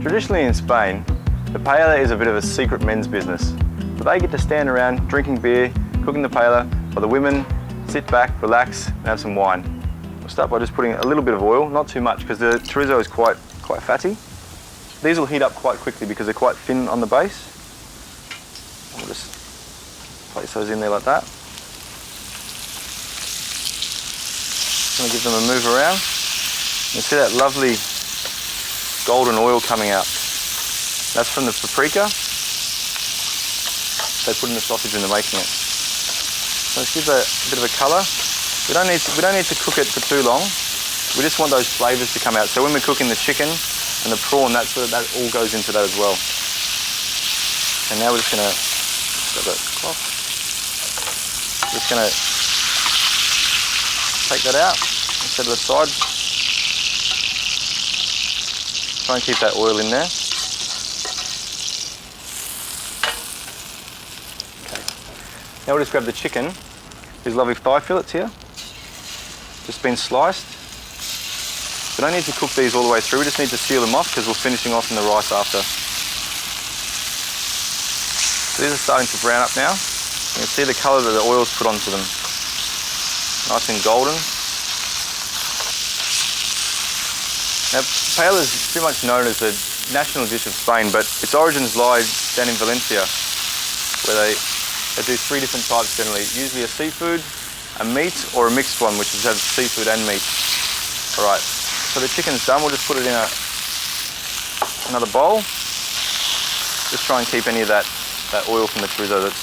Traditionally in Spain, the paella is a bit of a secret men's business. So they get to stand around drinking beer, cooking the paella, while the women sit back, relax, and have some wine. We'll start by just putting a little bit of oil, not too much, because the chorizo is quite fatty. These will heat up quite quickly because they're quite thin on the base. We'll just place those in there like that. Just going to give them a move around. You see that lovely golden oil coming out. That's from the paprika they put in the sausage when they're making it. So let's give that a bit of a colour. We don't need to cook it for too long. We just want those flavours to come out. So when we're cooking the chicken and the prawn, that all goes into that as well. And now we're just going to grab that cloth. Just going to take that out and set it aside. Try and keep that oil in there. Okay. Now we'll just grab the chicken. These lovely thigh fillets here. Just been sliced. We don't need to cook these all the way through. We just need to seal them off because we're finishing off in the rice after. So these are starting to brown up now. You can see the colour that the oil's put onto them. Nice and golden. Now, paella is pretty much known as the national dish of Spain, but its origins lie down in Valencia, where they do three different types generally. Usually a seafood, a meat, or a mixed one, which has seafood and meat. All right, so the chicken's done. We'll just put it in another bowl. Just try and keep any of that oil from the chorizo that's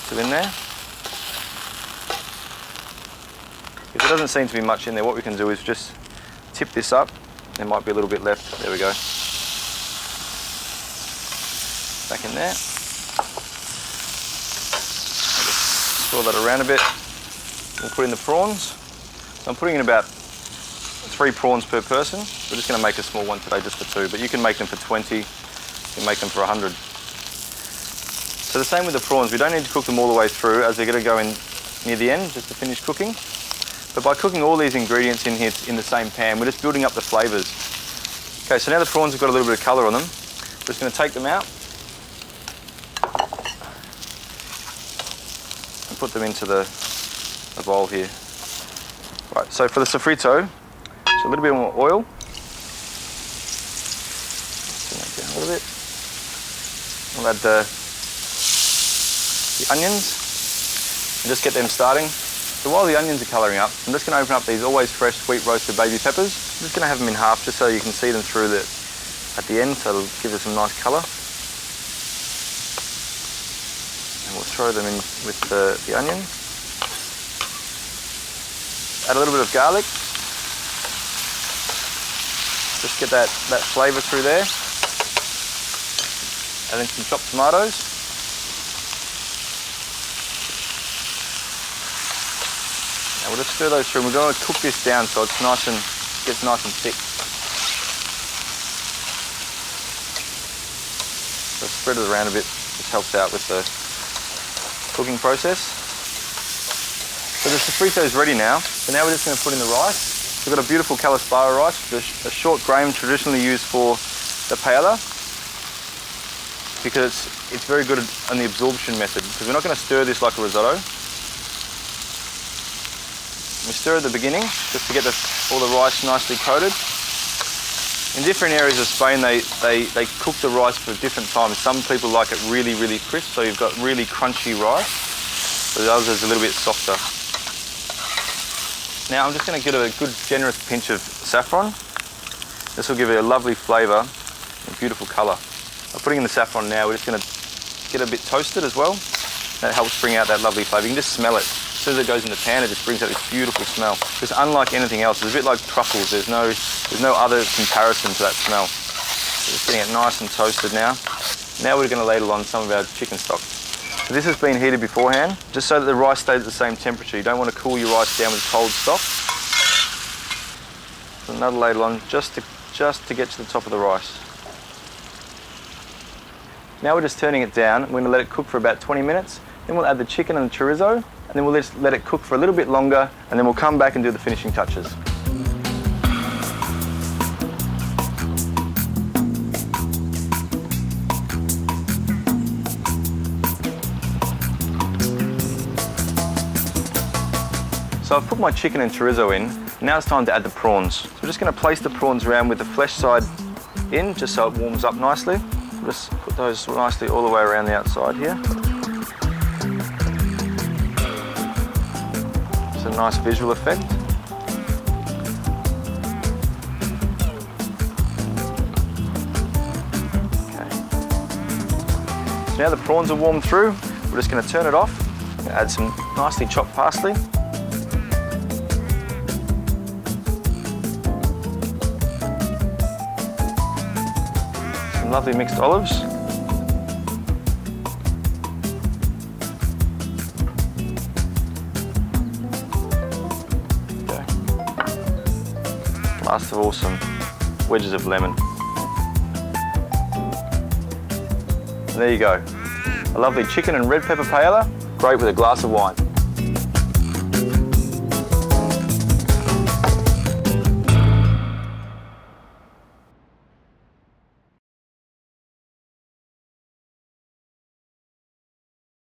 still in there. If there doesn't seem to be much in there, what we can do is just tip this up. There might be a little bit left. There we go. Back in there. I'll just swirl that around a bit. We'll put in the prawns. So I'm putting in about 3 prawns per person. We're just going to make a small one today just for 2, but you can make them for 20. You can make them for 100. So the same with the prawns. We don't need to cook them all the way through as they're going to go in near the end just to finish cooking. But by cooking all these ingredients in here in the same pan, we're just building up the flavours. Okay, so now the prawns have got a little bit of colour on them. We're just going to take them out and put them into the bowl here. Right, so for the sofrito, just a little bit more oil. Turn that down a little bit. We'll add the onions and just get them starting. So while the onions are colouring up, I'm just going to open up these always fresh sweet roasted baby peppers. I'm just going to have them in half just so you can see them through at the end, so it'll give us some nice colour. And we'll throw them in with the onions. Add a little bit of garlic. Just get that flavour through there. And then some chopped tomatoes. We'll just stir those through and we're going to cook this down so it's gets nice and thick. So spread it around a bit, just helps out with the cooking process. So the sofrito is ready now. So now we're just going to put in the rice. We've got a beautiful calaspara rice, a short grain traditionally used for the paella, because it's very good on the absorption method, because we're not going to stir this like a risotto. We stir at the beginning just to get all the rice nicely coated. In different areas of Spain, they cook the rice for different times. Some people like it really, really crisp, so you've got really crunchy rice. But the others is a little bit softer. Now I'm just going to get a good, generous pinch of saffron. This will give it a lovely flavour and beautiful colour. I'm putting in the saffron now. We're just going to get a bit toasted as well. That helps bring out that lovely flavour. You can just smell it. As soon as it goes in the pan, it just brings out this beautiful smell. Just unlike anything else, it's a bit like truffles. There's no other comparison to that smell. So just getting it nice and toasted now. Now we're going to ladle on some of our chicken stock. So this has been heated beforehand, just so that the rice stays at the same temperature. You don't want to cool your rice down with cold stock. So another ladle on just to get to the top of the rice. Now we're just turning it down. We're going to let it cook for about 20 minutes. Then we'll add the chicken and the chorizo, and then we'll just let it cook for a little bit longer, and then we'll come back and do the finishing touches. So I've put my chicken and chorizo in. Now it's time to add the prawns. So we're just going to place the prawns around with the flesh side in, just so it warms up nicely. Just put those nicely all the way around the outside here. It's a nice visual effect. Okay. So now the prawns are warmed through, we're just going to turn it off. Add some nicely chopped parsley. Some lovely mixed olives. Okay. Last of all, some wedges of lemon. And there you go. A lovely chicken and red pepper paella, great with a glass of wine.